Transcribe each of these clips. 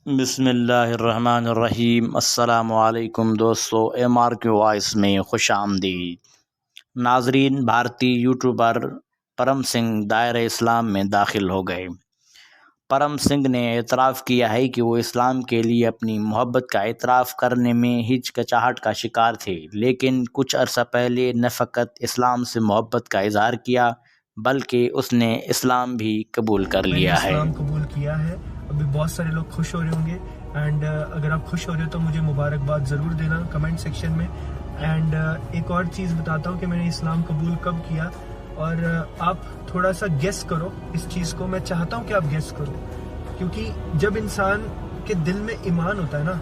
بسم اللہ الرحمن الرحیم۔ السلام علیکم دوستو، ایم آر کے وائس میں خوش آمدید۔ ناظرین، بھارتی یوٹیوبر پرم سنگھ دائرہ اسلام میں داخل ہو گئے۔ پرم سنگھ نے اعتراف کیا ہے کہ وہ اسلام کے لیے اپنی محبت کا اعتراف کرنے میں ہچکچاہٹ کا شکار تھے، لیکن کچھ عرصہ پہلے نہ فقط اسلام سے محبت کا اظہار کیا بلکہ اس نے اسلام بھی قبول کر لیا ہے۔ اسلام قبول کیا ہے۔ ابھی بہت سارے لوگ خوش ہو رہے ہوں گے، اینڈ اگر آپ خوش ہو رہے ہو تو مجھے مبارکباد ضرور دینا کمنٹ سیکشن میں۔ اینڈ ایک اور چیز بتاتا ہوں کہ میں نے اسلام قبول کب کیا، اور آپ تھوڑا سا گیس کرو اس چیز کو۔ میں چاہتا ہوں کہ آپ گیس کرو، کیونکہ جب انسان کے دل میں ایمان ہوتا ہے نا،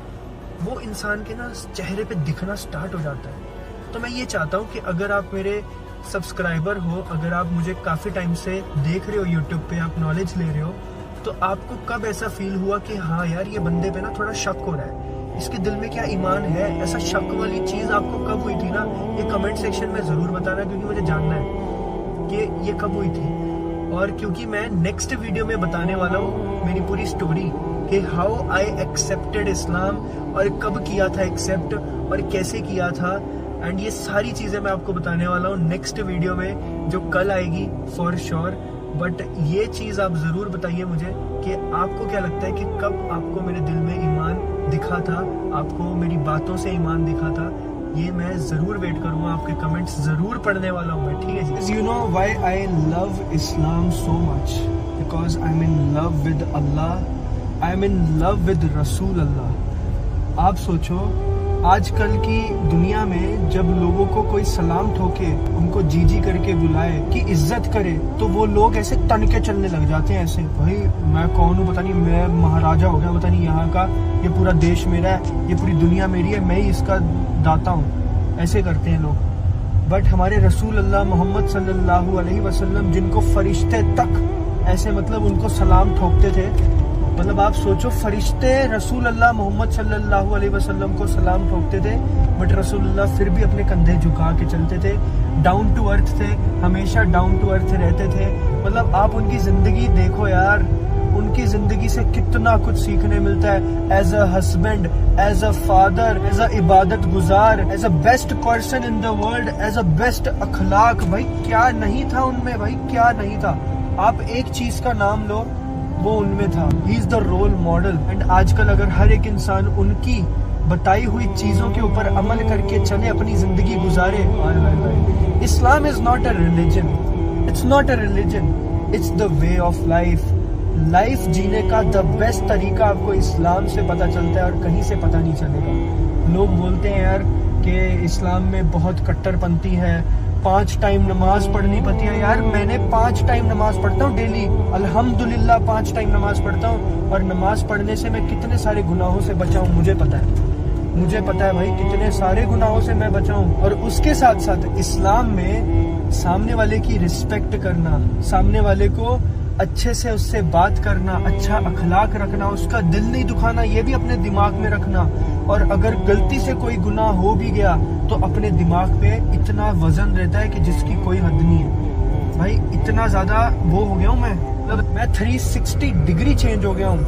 وہ انسان کے نا چہرے پہ دکھنا سٹارٹ ہو جاتا ہے۔ تو میں یہ چاہتا ہوں کہ اگر آپ میرے سبسکرائبر ہو، اگر آپ مجھے کافی ٹائم سے دیکھ رہے ہو یوٹیوب پہ، آپ نالج لے رہے ہو، تو آپ کو کب ایسا فیل ہوا کہ ہاں یار یہ بندے پہ نا تھوڑا شک ہو رہا ہے، اس کے دل میں کیا ایمان ہے؟ ایسا شک والی چیز آپ کو کب ہوئی تھی نا، یہ کمنٹ سیکشن میں ضرور بتانا، کیونکہ مجھے جاننا ہے کہ یہ کب ہوئی تھی۔ اور کیونکہ میں نیکسٹ ویڈیو میں بتانے والا ہوں میری پوری سٹوری کہ ہاؤ آئی ایکسیپٹڈ اسلام، اور کب کیا تھا ایکسیپٹ اور کیسے کیا تھا، اینڈ یہ ساری چیزیں میں آپ کو بتانے والا ہوں نیکسٹ ویڈیو میں جو کل آئے گی فور شور۔ بٹ یہ چیز آپ ضرور بتائیے مجھے کہ آپ کو کیا لگتا ہے کہ کب آپ کو میرے دل میں ایمان دکھا تھا، آپ کو میری باتوں سے ایمان دکھا تھا۔ یہ میں ضرور ویٹ کروں گا، آپ کے کمنٹس ضرور پڑھنے والا ہوں میں، ٹھیک ہے جی۔ You know why I love Islam so much, because I am in love with Allah, I am in love with رسول اللہ۔ آپ سوچو آج کل کی دنیا میں جب لوگوں کو کوئی سلام ٹھوکے، ان کو جی جی کر کے بلائے، کی عزت کرے، تو وہ لوگ ایسے تن کے چلنے لگ جاتے ہیں، ایسے بھائی میں کون ہوں، پتہ نہیں میں مہاراجا ہو گیا، پتہ نہیں یہاں کا، یہ پورا دیش میرا ہے، یہ پوری دنیا میری ہے، میں ہی اس کا داتا ہوں، ایسے کرتے ہیں لوگ۔ بٹ ہمارے رسول اللہ محمد صلی اللہ علیہ وسلم، جن کو فرشتے تک ایسے مطلب ان کو سلام ٹھوکتے تھے، مطلب آپ سوچو فرشتے رسول اللہ محمد صلی اللہ علیہ وسلم کو سلام ٹھوکتے تھے، بٹ رسول اللہ پھر بھی اپنے کندھے جھکا کے چلتے تھے، ڈاؤن ٹو ارتھ تھے، ہمیشہ ڈاؤن ٹو ارتھ رہتے تھے۔ مطلب آپ ان کی زندگی دیکھو یار، ان کی زندگی سے کتنا کچھ سیکھنے ملتا ہے، as a husband, as a father, as a عبادت گزار، as a best person in the world, as a best اخلاق۔ بھائی کیا نہیں تھا ان میں، بھائی کیا نہیں تھا؟ آپ ایک چیز کا نام لو، وہ ان میں تھا، ہی از دا رول ماڈل۔ اینڈ آج کل اگر ہر ایک انسان ان کی بتائی ہوئی چیزوں کے اوپر عمل کر کے چلے، اپنی زندگی گزارے، Islam is not a religion, it's not a religion, it's the way of life. Life جینے کا دا بیسٹ طریقہ آپ کو اسلام سے پتہ چلتا ہے، اور کہیں سے پتہ نہیں چلے گا۔ لوگ بولتے ہیں یار کہ اسلام میں بہت کٹر پنتھی ہے، 5 ٹائم نماز پڑھنی پڑتی ہے۔ یار میں نے 5 ٹائم نماز پڑھتا ہوں ڈیلی، الحمدللہ 5 ٹائم نماز پڑھتا ہوں، اور نماز پڑھنے سے میں کتنے سارے گناہوں سے بچا ہوں، مجھے پتا ہے، مجھے پتا ہے بھائی کتنے سارے گناہوں سے میں بچا ہوں۔ اور اس کے ساتھ ساتھ اسلام میں سامنے والے کی رسپیکٹ کرنا، سامنے والے کو اچھے سے اس سے بات کرنا، اچھا اخلاق رکھنا، اس کا دل نہیں دکھانا، یہ بھی اپنے دماغ میں رکھنا۔ اور اگر غلطی سے کوئی گناہ ہو بھی گیا تو اپنے دماغ پہ اتنا وزن رہتا ہے کہ جس کی کوئی حد نہیں ہے۔ بھائی اتنا زیادہ وہ ہو گیا ہوں میں 360 ڈگری چینج ہو گیا ہوں۔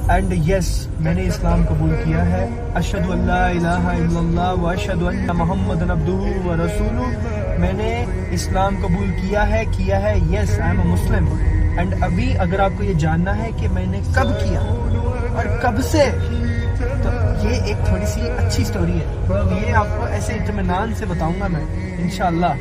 اینڈ یس، میں نے اسلام قبول کیا ہے۔ اشہد ان لا الہ الا اللہ و اشہد ان محمد عبدہ و رسولہ۔ میں نے اسلام قبول کیا ہے یس، I am a Muslim. And ابھی اگر آپ کو یہ جاننا ہے کہ میں نے کب کیا اور کب سے، تو یہ ایک تھوڑی سی اچھی سٹوری ہے، یہ آپ کو ایسے اطمینان سے بتاؤں گا میں انشاءاللہ۔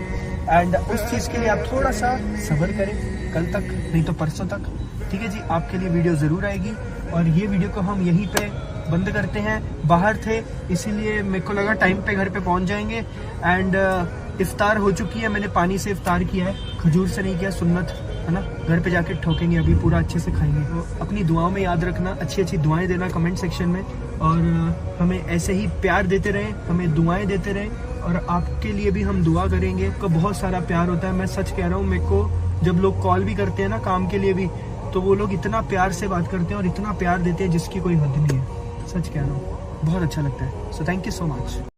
اینڈ اس چیز کے لیے آپ تھوڑا سا صبر کریں، کل تک نہیں تو پرسوں تک، ٹھیک ہے جی؟ آپ کے لیے ویڈیو ضرور آئے گی، اور یہ ویڈیو کو ہم یہیں پہ بند کرتے ہیں۔ باہر تھے اسی لیے میرے کو لگا ٹائم پہ گھر پہ پہنچ جائیں گے۔ اینڈ افطار ہو چکی ہے، میں نے پانی سے افطار کیا ہے، کھجور سے نہیں کیا، سنت ہے نا، گھر پہ جا کے ٹھوکیں گے، ابھی پورا اچھے سے کھائیں گے۔ تو اپنی دعاؤں میں یاد رکھنا، اچھی اچھی دعائیں دینا کمنٹ سیکشن میں، اور ہمیں ایسے ہی پیار دیتے رہیں، ہمیں دعائیں دیتے رہیں، اور آپ کے لیے بھی ہم دعا کریں گے۔ کو بہت سارا پیار ہوتا ہے، میں سچ کہہ رہا ہوں، میرے کو جب لوگ کال بھی کرتے ہیں نا کام کے لیے بھی، تو وہ لوگ اتنا پیار سے بات کرتے ہیں اور اتنا پیار دیتے ہیں جس کی کوئی حد نہیں ہے، سچ کہہ رہا ہوں، بہت اچھا لگتا ہے۔ So thank you so much.